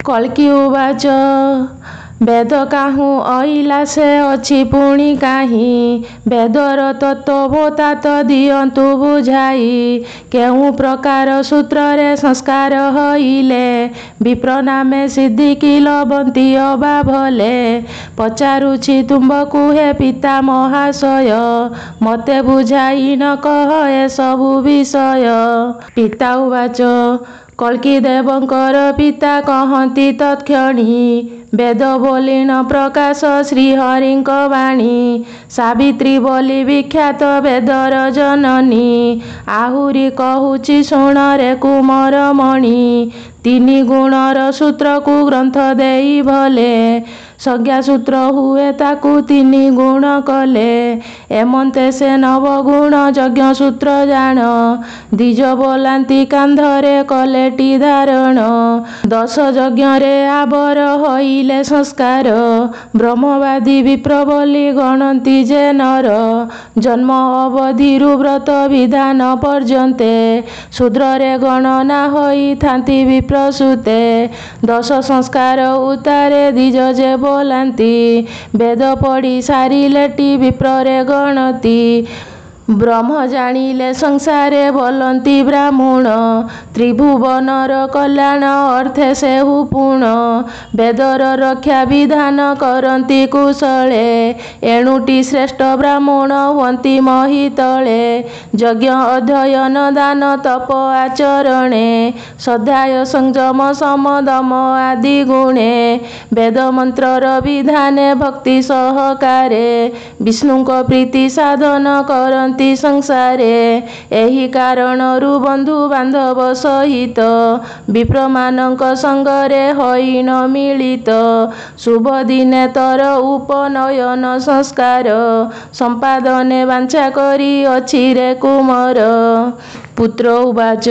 कल्कि उवाच वेद काहू अइला से अछि पुणी काहीं वेदर तत्वभोता तो दियंतु बुझाई केहू प्रकार सूत्र रे संस्कार हइले विप्र नामे सिद्धि कि लबंती अबा भले पचारुछि तुमको हे पिता महाशय मते बुझाई न कह ए सबु विषय। पिता उवाच कल्कि देवंकर पिता कहंती तत्क्षणी वेद बोलिन प्रकाश श्रीहरिंक वाणी सावित्री बोली विख्यात वेदर जननी आहुरी कहूची शुण रे कुमर मणि तीनी गुणर सूत्र को ग्रंथ देई भले संज्ञा सूत्र हुए ताकू तीनी गुण कले एमंते से नवगुण यज्ञ सूत्र जान द्विज बोलांती कांधरे कलेटी धारण 10 यज्ञ रे आबर हइले संस्कार ब्रह्मवादी विप्र बोली गणंती जे नर जन्म अवधिरु व्रत विधान पर्यन्ते शूद्र रे गणना होई थांती विप्र सुते 10 संस्कार उतारे द्विज जे बोलांती वेद पढ़ी सारिलेटी विप्रे गणती ब्रह्म जानिले संसारे बोलंती ब्राह्मण त्रिभुवनर कल्याण अर्थे सेहु पुण वेदर रक्षा विधान करंती कुशले एणुटी श्रेष्ठ ब्राह्मण हुंती महितले यज्ञ अध्ययन दान तप आचरणे सदाय संयम समदम आदि गुणे वेद मंत्रर विधाने भक्ति सहकारे विष्णुक प्रीति साधन करंती संसारे एही कारणरु बंधु बांधव सहित विप्रमानक संगरे होइन मिलित शुभ दिने तर उपनयन संस्कार संपादने वांछा करी अछि रे कुमर। पुत्र उवाच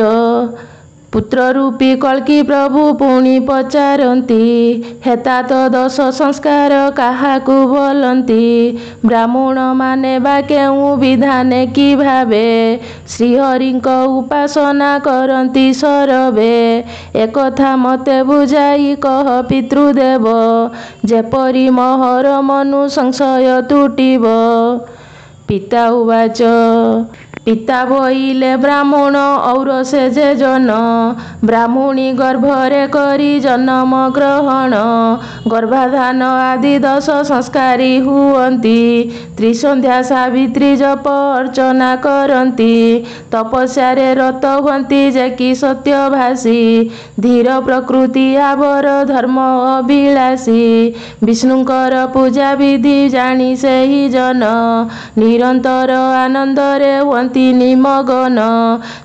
पुत्र रूपी कल्कि प्रभु पुणी पचारंती हेता तो 10 संस्कार काहाकू बोलंती ब्राह्मण माने बा केउ विधाने कि भावे श्रीहरिंक उपासना करंती सरवे एकथा मते बुझाई कह पितृदेव जेपरि महर मनु संशय तुटिब। पिता उवाच पिता बोइले ब्राह्मण और से जे जन ब्राह्मणी गर्भरे करी जन्म ग्रहण गर्भाधान आदि 10 संस्कारी हुअंती त्रिसंध्या सावित्री जप अर्चना करंती तपस्यारे रत हुअंती जे कि सत्यभाषी धीर प्रकृति आवर धर्म अभिलाषी विष्णुकर पूजा विधि जानी सेहि जन निरंतर आनंदरे हुअंती निमगन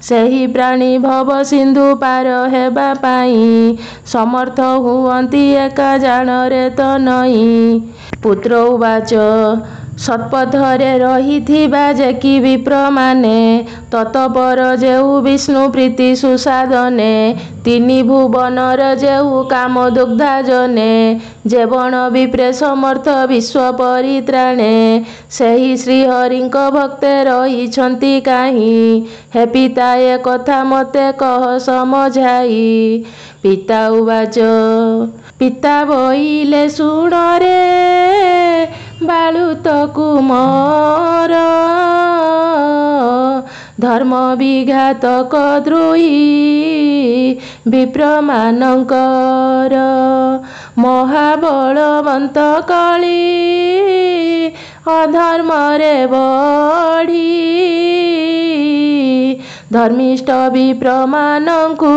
सेही प्राणी भव सिंधु पार हेबा पाई समर्थ हुअंती एका जानरे तो नई। पुत्र उवाच सत्पथरे रहिथिबा जे कि विप्र माने ततपर जेहु विष्णु प्रीति सुसाधने तीनी भुवनर जेहु काम दुग्धा जने जेवण विप्रे समर्थ विश्व परित्राणे सेही श्रीहरिंक भक्ते रहिछंती काहीं हे पिता ए कथा मते कह समझाई। पिता उवाच पिता बोइले शुण रे बालुत कुमार धर्म विघातक द्रोही विप्रमानंकर महाबलवंत कली अधर्म रे बढ़ी धर्मिष्ठ विप्रमानंकु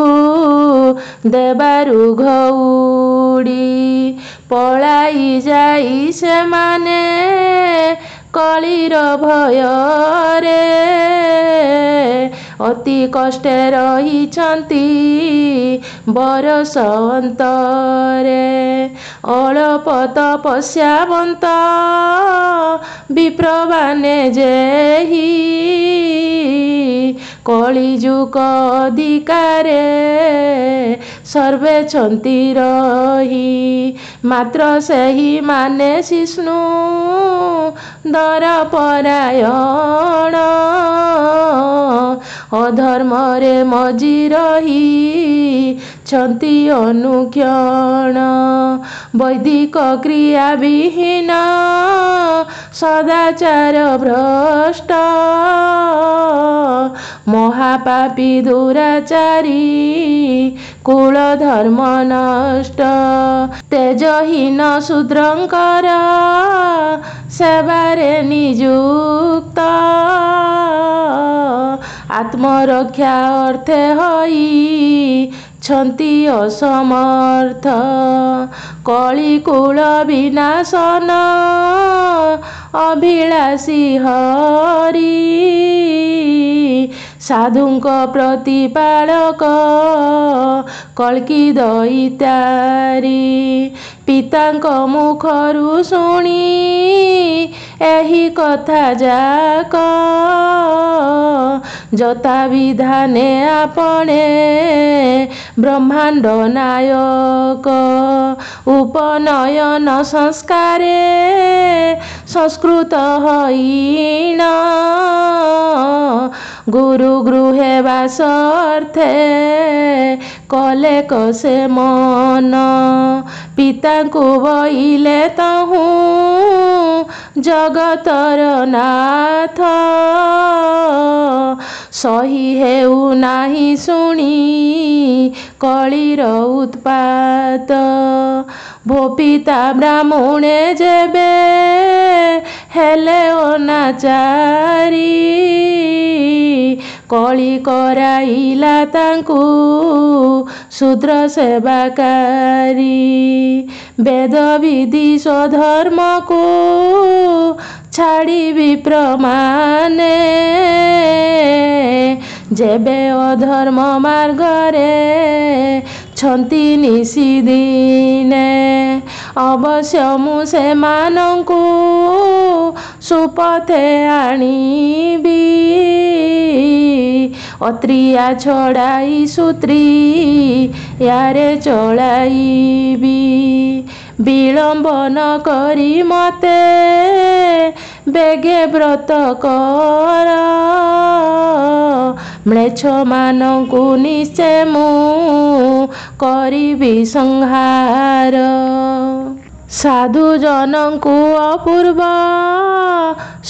देबारु घौड़ी पलाई जाई से माने कलिर भୟରେ अति कष्टे रहिछंती बरस अंतरे अल्प तपस्यावंत विप्रवाने जेहि कलिजुग अधिकारे सर्वे छन्ति रही मात्र सेही माने शिष्णु दरपरायण अधर्मरे मजी रही छन्ति अनुक्षण वैदिक क्रिया विहीन सदाचार भ्रष्ट महापापी दुराचारी कुल धर्म नष्ट तेजहीन शूद्रंकर सेवारे नियुक्त आत्मरक्षा अर्थे होई छन्ति असमर्थ कलिकुल विनाशन अभिलाषी हरि साधुंक प्रतिपालक कल्की दैत्यारी पितांक मुखरु शुणी एही कथा जाक जता विधाने आपणे ब्रह्मांड नायक उपनयन संस्कारे संस्कृत हईन गुरु गृहे वास अर्थे कले कसे मन पितांकु बइले तहु जगतर नाथ सही हेउ नाही शुणी कलिर उत्पात भो पिता ब्राह्मणे जेबे हेले अनाचारी कली कराइला तांकु शूद्र सेवाकारी वेद विधि स्वधर्म को छाड़ी विप्रमाने जेबे अधर्म मार्गरे छन्ति निशिदिने अवश्य मु सेमानंकु सुपथे आनिबी अत्रिया छड़ाई सूत्री यारे चलाइबी विलंब न करी मते बेगे व्रत कर म्लेच्छ मानंकु निश्चय मु करिबी संहार साधु जनंकु अपूर्व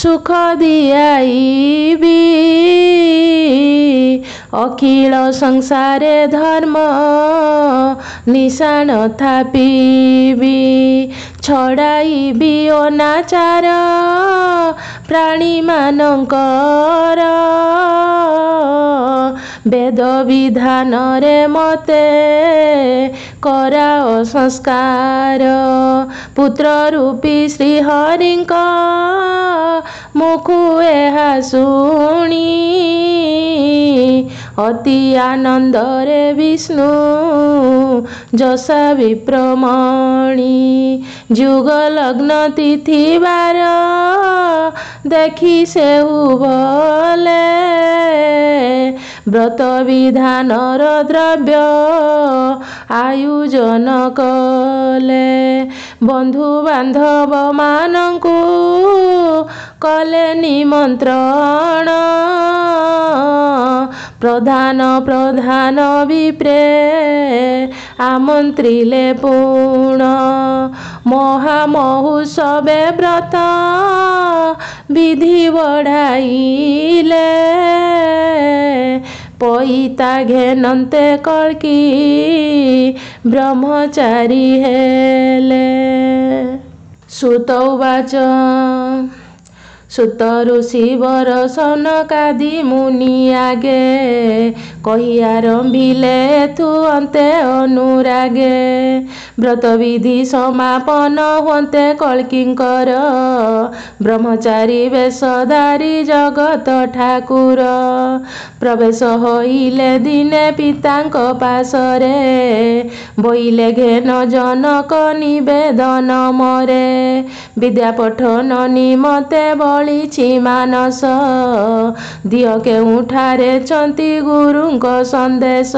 सुख दियाइबी अखिल संसारे धर्म निशान थापिबी छड़ाइबी अनाचार प्राणी मानंकर वेद विधान रे मते कराओ संस्कार पुत्र रूपी श्री हरिंक मुखु एहा शुणी अति आनंद रे विष्णु जसा विप्रमणि जुग लग्न तिथि बार देखी सेहु भले व्रत विधानर द्रव्य आयोजन कले बंधु बांधव मानंकु कले निमंत्रण प्रधान प्रधान विप्रे आमंत्रिले पूर्ण महामहोत्सवे व्रत विधि बढ़ाइले पईता घेनन्ते कल्की ब्रह्मचारी हेले सुत उवाच सुत ऋषि वर सनकादि मुनि आगे कहि आरंभिले थु अन्ते अनुरागे व्रत विधि समापन होन्ते कल्किंकर ब्रह्मचारी वेशधारी जगत ठाकुर प्रवेश होइले दिने पितांक पासरे बोइले घेन जनक निवेदन मरे विद्या पठन निमते ମଳିଛି ମାନସ। ଦିଅ କେଉଁଠାରେ ଛନ୍ତି ଗୁରୁଙ୍କ ସନ୍ଦେଶ।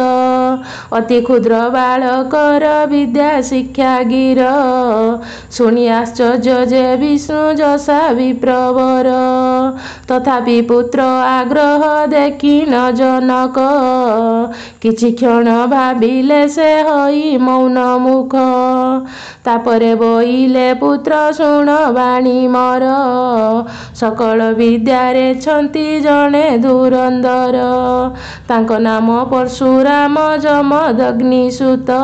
ଅତି କ୍ଷୁଦ୍ର ବାଳକର ବିଦ୍ୟା ଶିକ୍ଷା ଗିର। ଶୁଣି ଆଶ୍ଚର୍ଯ୍ୟ ଯେ ବିଷ୍ଣୁ ଯଶା ବିପ୍ରବର। ତଥାପି ପୁତ୍ର ଆଗ୍ରହ ଦେଖି ନ ଜନକ। କିଛି କ୍ଷଣ ଭାବିଲେ ସେ ହୋଇ ମୌନ ମୁଖ। ତାପରେ ବୋଇଲେ ପୁତ୍ର ଶୁଣ ବାଣୀ ମୋର। ସକଳ ବିଦ୍ୟାରେ ଛନ୍ତି ଜଣେ ଧୁରନ୍ଧର। ତାଙ୍କ ନାମ ପରଶୁରାମ ଯମଦଗ୍ନି ସୁତ।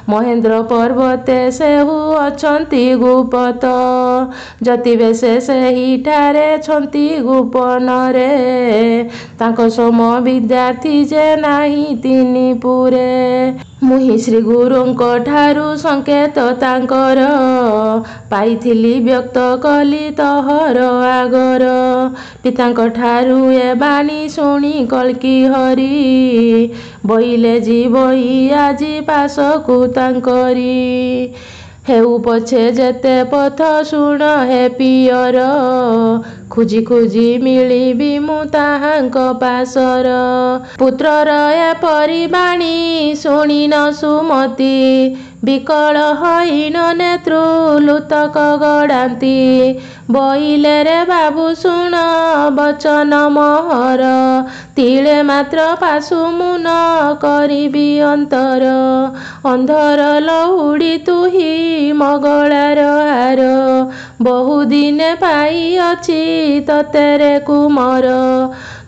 ମହେନ୍ଦ୍ର ପର୍ବତେ ସେହୁ ଅଛନ୍ତି ଗୁପତ। ଯତିବେଶେ ସେହିଠାରେ ଛନ୍ତି ଗୋପନରେ। ତାଙ୍କ ସମ ବିଦ୍ୟାର୍ଥୀ ଯେ ନାହିଁ ତିନି ପୁରେ। ମୁହିଁ ଶ୍ରୀ ଗୁରୁଙ୍କ ଠାରୁ ସଂକେତ ତାଙ୍କର। ପାଇଥିଲି ବ୍ୟକ୍ତ କଲି ତହର ଆଗର। ପିତାଙ୍କ ଠାରୁ ଏ ବାଣୀ ଶୁଣି କଳ୍କି ହରି। ବୋଇଲେ ଯିବଇ ଆଜି ପାଶକୁ ତାଙ୍କରି। ହେଉ ପଛେ ଯେତେ ପଥ ଶୁଣ ହେ ପିଅର। ଖୋଜି ଖୋଜି ମିଳିବି ମୁଁ ତାହାଙ୍କ ପାଶର। ପୁତ୍ରର ଏପରି ବାଣୀ ଶୁଣି ନ ସୁମତି। ବିକଳ ହଇନ ନେତୃ ଲୁତକ ଗଡ଼ାନ୍ତି। ବୋଇଲେ ରେ ବାବୁ ଶୁଣ ବଚନ ମୋହର। ତିଳେ ମାତ୍ର ପାଶୁ ମୁଁ ନ କରିବି ଅନ୍ତର। ଅନ୍ଧର ଲହୁଡ଼ି ତୁହି ମଙ୍ଗଳାର ହାର। ବହୁଦିନେ ପାଇଅଛି ତତେରେ କୁମର।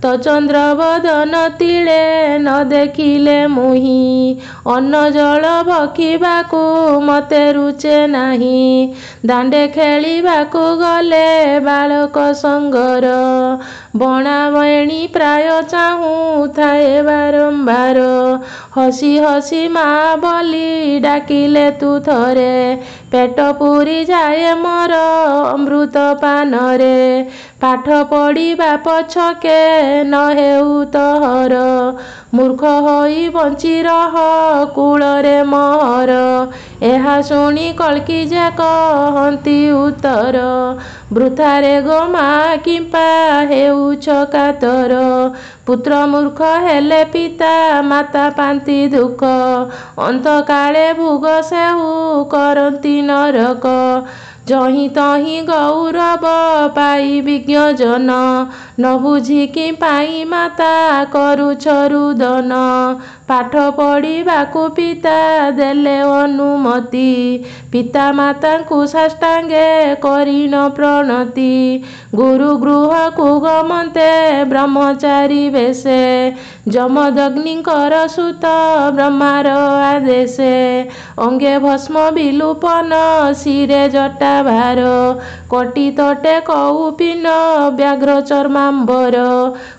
ତ ଚନ୍ଦ୍ର ବଦନ ତିଳେ ନ ଦେଖିଲେ ମୁହିଁ। ଅନ୍ନ ଜଳ ଭକ୍ଷିବାକୁ ମତେ ରୁଚେ ନାହିଁ। ଦାଣ୍ଡେ ଖେଳିବାକୁ ଗଲେ ବାଳକ ସଙ୍ଗର। ବଣାବେଣୀ ପ୍ରାୟ ଚାହୁଁ ଥାଏ ବାରମ୍ବାର। ହସି ହସି ମା ବୋଲି ଡାକିଲେ ତୁ ଥରେ। ପେଟ ପୁରି ଯାଏ ମୋର ଅମୃତ ପାନରେ। ପାଠ ପଢ଼ିବା ପଛକେ ନ ହେଉ ତହର। ମୂର୍ଖ ହୋଇ ବଞ୍ଚି ରହ କୂଳରେ ମୋହର। ଏହା ଶୁଣି କଳ୍କି ଯେ କହନ୍ତି ଉତ୍ତର। ବୃଥାରେ ଗୋ ମା କିମ୍ପା ହେଉଛ କାତର। ପୁତ୍ର ମୂର୍ଖ ହେଲେ ପିତା ମାତା ପାନ୍ତି ଦୁଃଖ। ଅନ୍ତକାଳେ ଭୋଗ ସେହୁ କରନ୍ତି ନରକ। ଯହିଁ ତହିଁ ଗୌରବ ପାଇ ବିଜ୍ଞ ଜନ। ନ ବୁଝିକି ପାଇ ମାତା କରୁଛ ରୁଦନ। ପାଠ ପଢ଼ିବାକୁ ପିତା ଦେଲେ ଅନୁମତି। ପିତା ମାତାଙ୍କୁ ସାଷ୍ଟାଙ୍ଗେ କରିନ ପ୍ରଣତି। ଗୁରୁ ଗୃହକୁ ଗମନ୍ତେ ବ୍ରହ୍ମଚାରୀ ବେଶେ। ଯମଦଗ୍ନିଙ୍କର ସୁତ ବ୍ରହ୍ମାର ଆଦେଶେ। ଅଙ୍ଗେ ଭସ୍ମ ବିଲୁପନ ଶିରେ ଜଟା ଭାର। କଟି ତଟେ କୌପୀନ ବ୍ୟାଘ୍ର ଚର୍ମାମ୍ବର।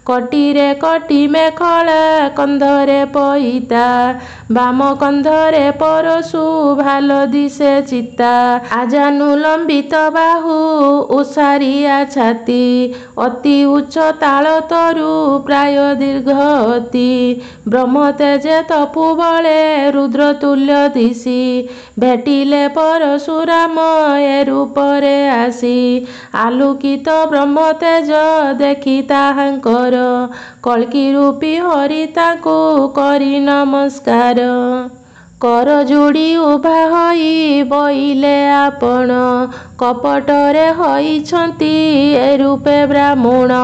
କଟିରେ କଟି ମେଖଳା କନ୍ଧରେ ପଇତା। ବାମ କନ୍ଧରେ ପରଶୁ ଭାଲ ଦିଶେ ଚିତା। ଆଜାନୁ ଲମ୍ବିତ ବାହୁ ଓସାରିଆ ଛାତି। ଅତି ଉଚ୍ଚ ତାଳ ତରୁ ପ୍ରାୟ ଦୀର୍ଘ ଅତି। ବ୍ରହ୍ମ ତେଜେ ତପୁ ବଳେ ରୁଦ୍ର ତୁଲ୍ୟ ଦିଶି। ଭେଟିଲେ ପରଶୁରାମ ଏ ରୂପରେ ଆସି। ଆଲୋକିତ ବ୍ରହ୍ମ ତେଜ ଦେଖି ତାହାଙ୍କର। କଳ୍କି ରୂପୀ ହରି ତାଙ୍କୁ କରି ନମସ୍କାର। କର ଯୋଡ଼ି ଉଭା ହୋଇ ବୋଇଲେ ଆପଣ। କପଟରେ ହୋଇଛନ୍ତି ଏ ରୂପେ ବ୍ରାହ୍ମଣ।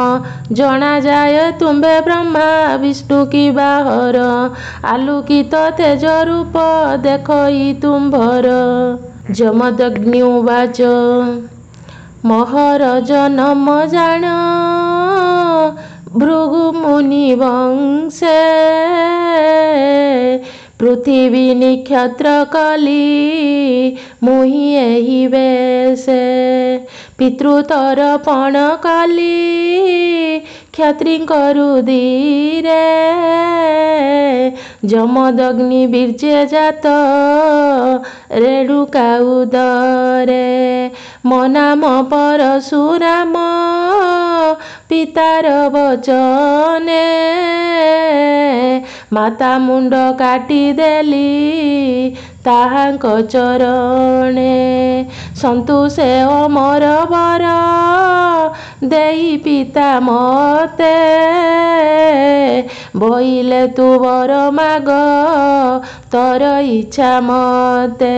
ଜଣାଯାଏ ତୁମ୍ଭେ ବ୍ରହ୍ମା ବିଷ୍ଣୁ କି ବାହର। ଆଲୋକିତ ତେଜ ରୂପ ଦେଖଇ ତୁମ୍ଭର। ଯମଦଗ୍ନି ଉବାଚ ମହର ଜନମ ଜାଣ। ଭୃଗୁ ମୁନି ବଂଶେ। ପୃଥିବୀ ନିକ୍ଷତ୍ର କଲି ମୁହିଁ ଏହି ବେଶେ। ପିତୃତରପଣ କଲି କ୍ଷତ୍ରିଙ୍କ ରୁଧିରେ। ଯମଦଗ୍ନି ବୀର୍ଯ୍ୟ ଜାତ ରେଣୁକା ଉଦରେ। ମୋ ନାମ ପରଶୁରାମ ପିତାର ବଚନେ। ମାତା ମୁଣ୍ଡ କାଟିଦେଲି ତାହାଙ୍କ ଚରଣେ। ସନ୍ତୋଷେ ଅମର ବର ଦେଇ ପିତା ମତେ, ବୋଇଲେ ତୁ ବର ମାଗ ତୋର ଇଚ୍ଛା ମତେ।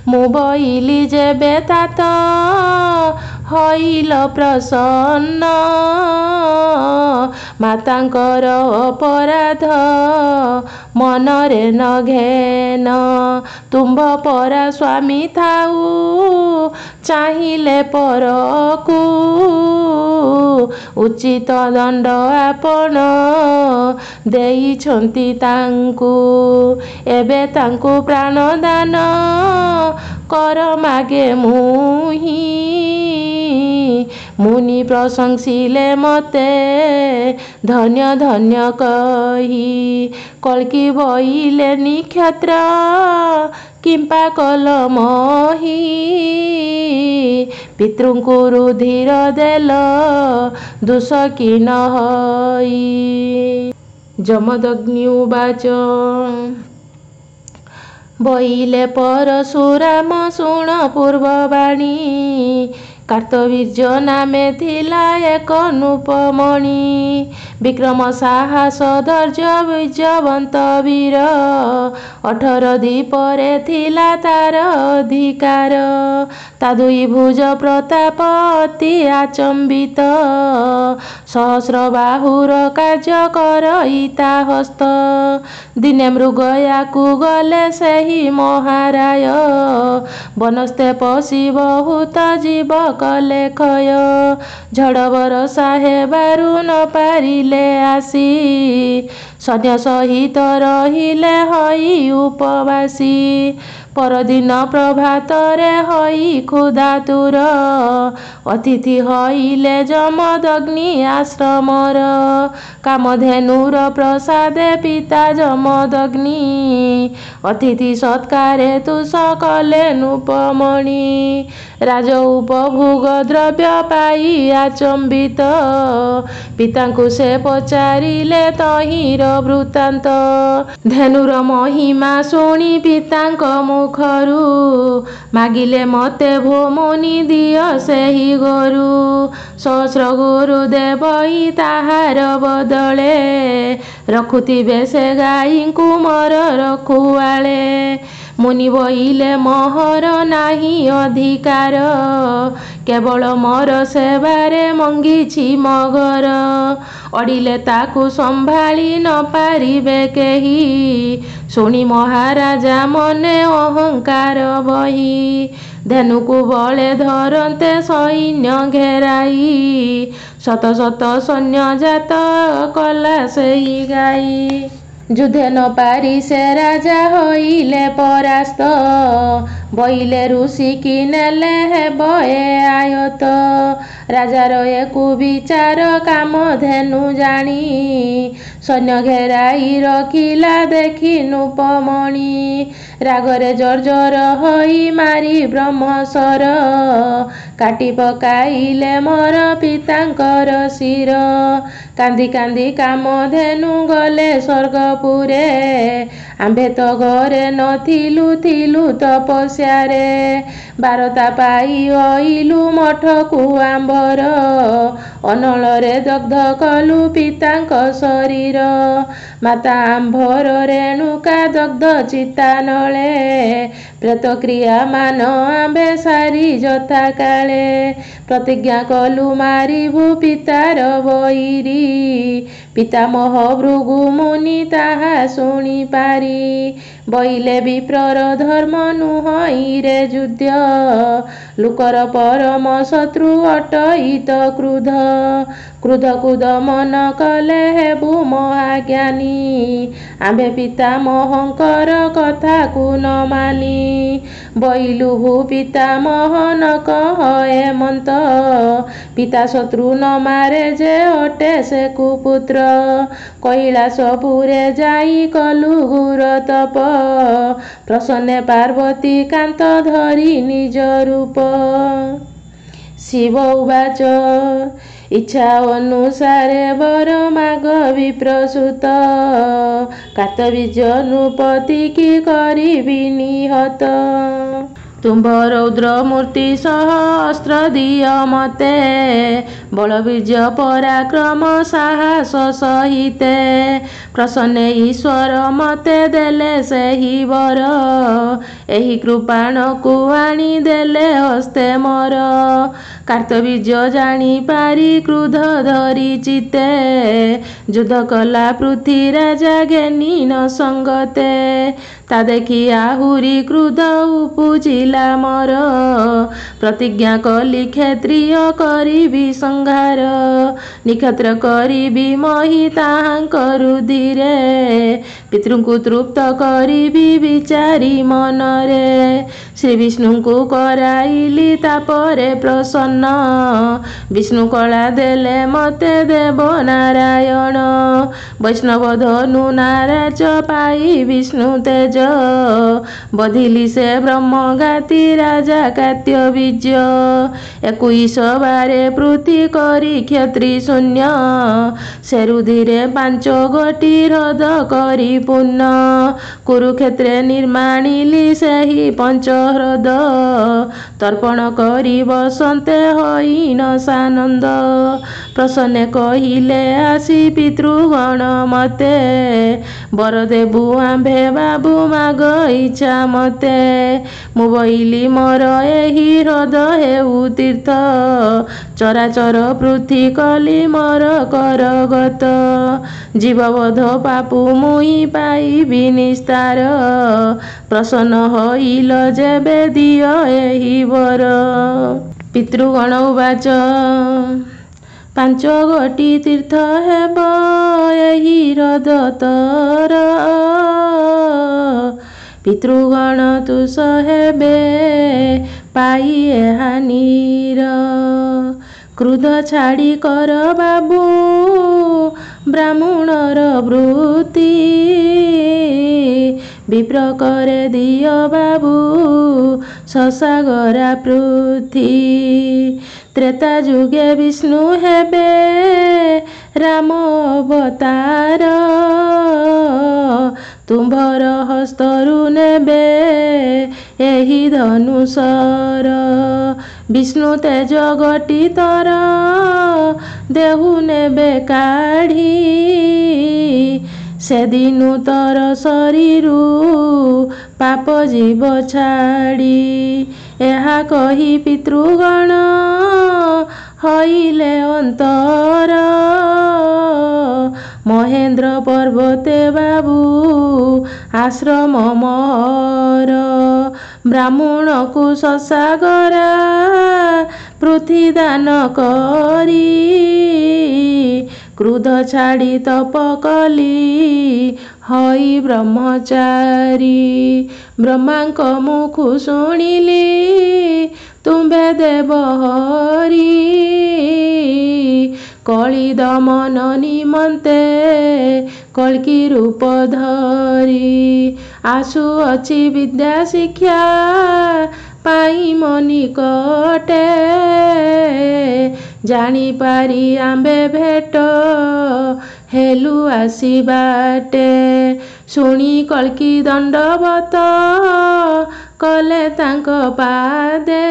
ମୁଁ ବୋଇଲି ଯେବେ तात ହଇଲ ପ୍ରସନ୍ନ, ମାତାଙ୍କର ଅପରାଧ ମନରେ ନ ଘେନ। ତୁମ୍ଭ ପରା ସ୍ୱାମୀ ଥାଉ ଚାହିଁଲେ ପରକୁ, ଉଚିତ ଦଣ୍ଡ ଆପଣ ଦେଇଛନ୍ତି ତାଙ୍କୁ। ଏବେ ତାଙ୍କୁ ପ୍ରାଣଦାନ କର ମାଗେ ମୁହିଁ, ମୁନି ପ୍ରଶଂସିଲେ ମତେ ଧନ୍ୟ ଧନ୍ୟ କହି। କଳ୍କି ବୋଇଲେ ନିକ୍ଷତ୍ର କିମ୍ପା କଲ ମହି, ପିତୃଙ୍କୁ ରୁଧିର ଦେଲ ଦୋଷ କି ନ ହୋଇ। ଯମଦଗ୍ନି ଉବାଚ ବୋଇଲେ ପରଶୁରାମ ଶୁଣ ପୂର୍ବବାଣୀ, କାର୍ତ୍ତବୀର୍ଯ୍ୟ ନାମେ ଥିଲା ଏକ ନୃପମଣି। ବିକ୍ରମ ସାହସ ଧୈର୍ଯ୍ୟ ବୀର୍ଯ୍ୟବନ୍ତ ବୀର, 18 ଦ୍ୱୀପରେ ଥିଲା ତାର ଅଧିକାର। ତା ଦୁଇ ଭୁଜ ପ୍ରତାପ ଅତି ଆଚମ୍ବିତ, ସହସ୍ର ବାହୁର କାର୍ଯ୍ୟ କରଇ ତା ହସ୍ତ। ଦିନେ ମୃଗ ୟାକୁ ଗଲେ ସେହି ମହାରାୟ, ବନସ୍ତେ ପଶି ବହୁତ ଜୀବ କଲେ କ୍ଷୟ। ଝଡ଼ ବରଷା ହେବାରୁ ନ ପାରିଲେ ଆସି, ସୈନ୍ୟ ସହିତ ରହିଲେ ହୋଇ ଉପବାସୀ। ପରଦିନ ପ୍ରଭାତରେ ହୋଇ କ୍ଷୁଧାତୁର, ଅତିଥି ହୋଇଲେ ଯମଦଗ୍ନି ଆଶ୍ରମର। କାମଧେନୁର ପ୍ରସାଦେ ପିତା ଯମଦଗ୍ନି, ଅତିଥି ସତ୍କାରେ ତୁଷ କଲେ ନୃପମଣି। ରାଜ ଉପଭୋଗ ଦ୍ରବ୍ୟ ପାଇ ଆଚମ୍ବିତ, ପିତାଙ୍କୁ ସେ ପଚାରିଲେ ତହିଁର ବୃତ୍ତାନ୍ତ। ଧେନୁର ମହିମା ଶୁଣି ପିତାଙ୍କ ମୁଖରୁ, ମାଗିଲେ ମତେ ଭୋ ମୁନି ଦିଅ ସେହି ଗୋରୁ। ସହସ୍ର ଗୋରୁ ଦେବଇ ତାହାର ବଦଳେ, ରଖୁଥିବେ ସେ ଗାଈଙ୍କୁ ମୋର ରଖୁଆଳେ। ମୁନି ବୋଇଲେ ମୋହର ନାହିଁ ଅଧିକାର, କେବଳ ମୋର ସେବାରେ ମଙ୍ଗିଛି ମଗର। ଅଡ଼ିଲେ ତାକୁ ସମ୍ଭାଳି ନ ପାରିବେ କେହି, ଶୁଣି ମହାରାଜା ମନେ ଅହଙ୍କାର ବହି। ଧେନୁକୁ ବଳେ ଧରନ୍ତେ ସୈନ୍ୟ ଘେରାଇ, ଶତ ଶତ ସୈନ୍ୟ ଜାତ କଲା ସେହି ଗାଈ। ଯୁଦ୍ଧେ ନ ପାରି ସେ ରାଜା ହୋଇଲେ ପରାସ୍ତ, ବୋଇଲେ ଋଷିକି ନେଲେ ହେବ ଏ ଆୟତ। ରାଜାର ଏକୁ ବିଚାର କାମଧେନୁ ଜାଣି, ସୈନ୍ୟ ଘେରାଇ ରଖିଲା ଦେଖି ନୃପମଣି। ରାଗରେ ଜର୍ଜର ହୋଇ ମାରି ବ୍ରହ୍ମଶର, କାଟି ପକାଇଲେ ମୋର ପିତାଙ୍କର ଶିର। କାନ୍ଦି କାନ୍ଦି କାମଧେନୁ ଗଲେ ସ୍ୱର୍ଗପୁରେ, ଆମ୍ଭେ ତ ଘରେ ନଥିଲୁ ଥିଲୁ ତପସ୍ୟାରେ। ବାରତା ପାଇ ଅଇଲୁ ମଠକୁ ଆମ୍ଭର, ଅନଳରେ ଦଗ୍ଧ କଲୁ ପିତାଙ୍କ ଶରୀର। ମାତା ଆମ୍ଭର ରେଣୁକା ଦଗ୍ଧ ଚିତାନଳେ, ପ୍ରେତକ୍ରିୟା ମାନ ଆମ୍ଭେ ସାରି ଯଥା କାଳେ। ପ୍ରତିଜ୍ଞା କଲୁ ମାରିବୁ ପିତାର ବୈରୀ, ପିତାମହ ଭୃଗୁ ମୁନି ତାହା ଶୁଣି ପାରି। ବୋଇଲେ ବିପ୍ରର ଧର୍ମ ନୁହଁରେ ଯୁଦ୍ଧ, ଲୋକର ପରମ ଶତ୍ରୁ ଅଟଇତ କ୍ରୁଧ। କ୍ରୋଧକୁ ଦମନ କଲେ ହେବୁ ମହାଜ୍ଞାନୀ, ଆମ୍ଭେ ପିତାମହଙ୍କର କଥାକୁ ନ ମାନି। ବୋଇଲୁ ଭୂ ପିତାମହ ନ କହ ଏମନ୍ତ, ପିତା ଶତ୍ରୁ ନ ମାରେ ଯେ ଅଟେ ସେ କୁପୁତ୍ର। କୈଳାସପୁରେ ଯାଇ କଲୁ ଘୋର ତପ, ପ୍ରସନ୍ନେ ପାର୍ବତୀ କାନ୍ତ ଧରି ନିଜ ରୂପ। ଶିବ ଉବାଚ ଇଚ୍ଛା ଅନୁସାରେ ବର ମାଗ ବିପ୍ରସୂତ କାର୍ତ୍ତବୀର୍ଯ୍ୟ ନୃପତି କି କରିବି ନିହତ। ତୁମ୍ଭ ରୌଦ୍ର ମୂର୍ତ୍ତି ସହ ଅସ୍ତ୍ର ଦିଅ ମତେ ବଳବୀର୍ଯ୍ୟ ପରାକ୍ରମ ସାହସ ସହିତେ ପ୍ରସନ୍ନେ ଈଶ୍ୱର ମତେ ଦେଲେ ସେହି ବର ଏହି କୃପାଣକୁ ଆଣି ଦେଲେ ହସ୍ତେ ମୋର କାର୍ତ୍ତବୀର୍ଯ୍ୟ ଜାଣି ପାରି କ୍ରୋଧ ଧରି ଚିତେ ଯୁଦ୍ଧ କଲା ପୃଥ୍ୱୀରାଜ ଘେନି ନ ସଙ୍ଗତେ ତା ଦେଖି ଆହୁରି କ୍ରୋଧ ଉପୁଜିଲା ମୋର ପ୍ରତିଜ୍ଞା କଲି କ୍ଷତ୍ରିୟ କରିବି ସଂହାର ନିକ୍ଷତ୍ର କରିବି ମହି ତାହାଙ୍କ ରୁଧିରେ ପିତୃଙ୍କୁ ତୃପ୍ତ କରିବି ବିଚାରି ମନରେ ଶ୍ରୀବିଷ୍ଣୁଙ୍କୁ କରାଇଲି ତାପରେ ପ୍ରସନ୍ନ ବିଷ୍ଣୁ କଳା ଦେଲେ ମତେ ଦେବ ନାରାୟଣ ବୈଷ୍ଣବ ଧନୁ ନାରାଜ ପାଇ ବିଷ୍ଣୁ ତେଜ ବଧିଲି ସେ ବ୍ରହ୍ମଘାତୀ ରାଜା କାର୍ତ୍ତବୀର୍ଯ୍ୟ 21 ବାରେ ପୃଥ୍ୱୀ କରି କ୍ଷତ୍ରି ଶୂନ୍ୟ ସେ ରୁଧିରେ 5 ଗୋଟି ହ୍ରଦ କରି ପୂର୍ଣ୍ଣ କୁରୁକ୍ଷେତ୍ରେ ନିର୍ମାଣିଲି ସେହି ପଞ୍ଚହ୍ରଦ ତର୍ପଣ କରି ବସନ୍ତେ ହୋଇନ ସାନନ୍ଦ ପ୍ରସନ୍ନେ କହିଲେ ଆସି ପିତୃଗଣ ମତେ ବର ଦେବୁ ଆମ୍ଭେ ବାବୁ ମାଗ ଇଚ୍ଛା ମତେ ମୁଁ ବଇଲି ମୋର ଏହି ହ୍ରଦ ହେଉ ତୀର୍ଥ ଚରାଚର ପୃଥ୍ୱୀ କଲି ମୋର କରଗତ ଜୀବବଧ ପାପୁ ମୁଇଁ ପାଇବି ନିସ୍ତାର ପ୍ରସନ୍ନ ହୋଇଲ ଯେବେ ଦିଅ ଏହି ବର ପିତୃଗଣ ଉବାଚ 5 ଗୋଟି ତୀର୍ଥ ହେବ ଏହି ହ୍ରଦ ତର ପିତୃଗଣ ତୁଷ ହେବେ ପାଇ ଏହା ନୀର କ୍ରୋଧ ଛାଡ଼ି କର ବାବୁ ବ୍ରାହ୍ମଣର ବୃତ୍ତି ବିପ୍ର করে দিও বাবু শশাগরা পৃথ্বী ত্রেতা যুগে বিষ্ণু হেবে রাম অবতার তুম্ভর হস্তরু নেবে ଏହି ଧନୁଷର ବିଷ୍ଣୁ ତେଜ ଗଟିତର ଦେହୁ ନେବେ କାଢ଼ି ସେଦିନୁ ତର ଶରୀରୁ ପାପ ଜୀବ ଛାଡ଼ି ଏହା କହି ପିତୃଗଣ ହଇଲେ ଅନ୍ତର ମହେନ୍ଦ୍ର ପର୍ବତେ ବାବୁ ଆଶ୍ରମ ମହର ବ୍ରାହ୍ମଣକୁ ଶଶାଗରା ପୃଥ୍ୱୀ ଦାନ କରି କ୍ରୋଧ ଛାଡ଼ି ତପ କଲି ହଇ ବ୍ରହ୍ମଚାରୀ ବ୍ରହ୍ମାଙ୍କ ମୁଖୁ ଶୁଣିଲି ତୁମ୍ଭେ ଦେବ ହରି କଳି ଦମନ ନିମନ୍ତେ କଳ୍କି ରୂପ ଧରି ଆସୁଅଛି ବିଦ୍ୟା ଶିକ୍ଷା ପାଇ ମନିକଟେ ଜାଣିପାରି ଆମ୍ଭେ ଭେଟ ହେଲୁ ଆସି ବାଟେ ଶୁଣି କଳ୍କି ଦଣ୍ଡବତ କଲେ ତାଙ୍କ ପାଦେ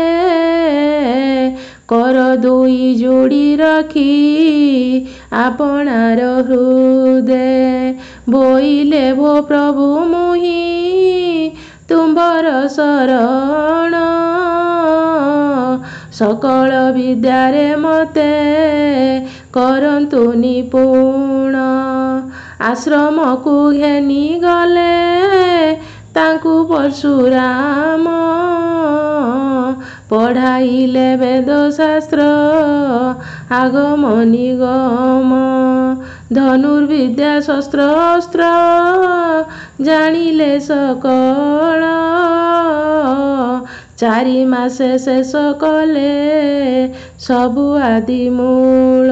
କର ଦୁଇ ଯୋଡ଼ି ରଖି ଆପଣାର ହୃଦେ ବୋଇଲେ ଭୋ ପ୍ରଭୁ ମୁହିଁ ତୁମ୍ଭର ଶରଣ ସକଳ ବିଦ୍ୟାରେ ମତେ କରନ୍ତୁ ନିପୁଣ ଆଶ୍ରମକୁ ଘେନି ଗଲେ ତାଙ୍କୁ ପରଶୁରାମ ପଢ଼ାଇଲେ ବେଦଶାସ୍ତ୍ର ଆଗମ ନିଗମ ଧନୁର୍ବିଦ୍ୟା ଶସ୍ତ୍ର ଅସ୍ତ୍ର ଜାଣିଲେ ସକଳ 4 ମାସେ ଶେଷ କଲେ ସବୁ ଆଦି ମୂଳ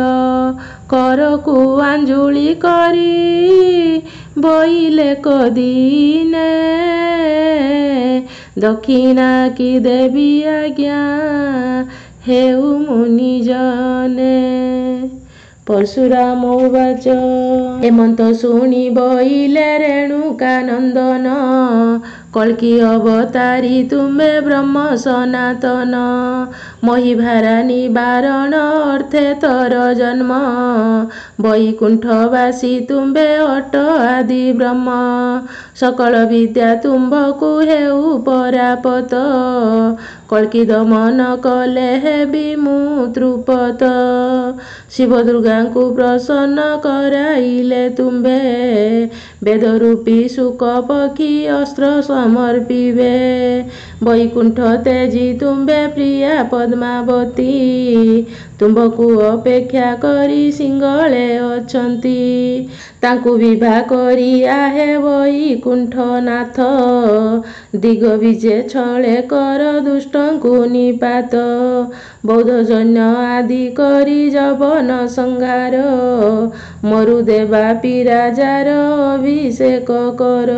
କରକୁ ଆଞ୍ଜୁଳି କରି ବୋଇଲେ କଦିନେ ଦକ୍ଷିଣା କି ଦେବି ଆଜ୍ଞା ହେଉ ମୁନିଜନେ। ପରଶୁରାମ ଉବାଚ ଏମନ୍ତ ଶୁଣି ବଇଲେ ରେଣୁକା ନନ୍ଦନ, କଳ୍କି ଅବତାରି ତୁମେ ବ୍ରହ୍ମ ସନାତନ। ମହିଭାରା ନିବାରଣ ଅର୍ଥେ ତର ଜନ୍ମ, ବୈକୁଣ୍ଠବାସୀ ତୁମ୍ଭେ ଅଟ ଆଦି ବ୍ରହ୍ମ। ସକଳ ବିଦ୍ୟା ତୁମ୍ଭକୁ ହେଉ ପରାପତ, କଳ୍କି ଦମନ କଲେ ହେବି ମୁଁ ତ୍ରୁପତ। ଶିବ ଦୁର୍ଗାଙ୍କୁ ପ୍ରସନ୍ନ କରାଇଲେ ତୁମ୍ଭେ, ବେଦରୂପୀ ଶୁକ ପକ୍ଷୀ ଅସ୍ତ୍ର ସମର୍ପିବେ। ବୈକୁଣ୍ଠ ତେଜୀ ତୁମ୍ଭେ ପ୍ରିୟା ପଦ୍ମାବତୀ, ତୁମ୍ଭକୁ ଅପେକ୍ଷା କରି ସିଂହଳେ ଅଛନ୍ତି। ତାଙ୍କୁ ବିଭା କରି ଆହେ ବୈକୁଣ୍ଠନାଥ, ଦିଗ ବିଜେ ଛଳେ କର ଦୁଷ୍ଟଙ୍କୁ ନିପାତ। ବୌଦ୍ଧ ଜୈନ ଆଦି କରି ଯବନ ସଂହାର, ମରୁଦେବା ପିରାଜାର ଅଭିଷେକ କର।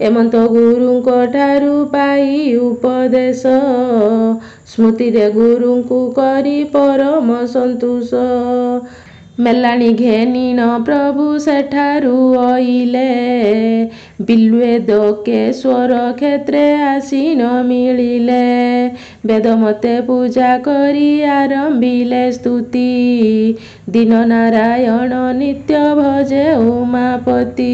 ଏମନ୍ତ ଗୁରୁଙ୍କ ଠାରୁ ପାଇ ଉପଦେଶ, ସ୍ମୃତିରେ ଗୁରୁଙ୍କୁ କରି ପରମ ସନ୍ତୋଷ। ମେଲାଣି ଘେନିଣ ପ୍ରଭୁ ସେଠାରୁ ଅଇଲେ, ବିଲ୍ୱେଦକେଶ୍ୱର କ୍ଷେତ୍ରେ ଆସିନ ମିଳିଲେ। ବେଦ ମତେ ପୂଜା କରି ଆରମ୍ଭିଲେ ସ୍ତୁତି, ଦୀନ ନାରାୟଣ ନିତ୍ୟ ଭଜେ ଉମାପତି।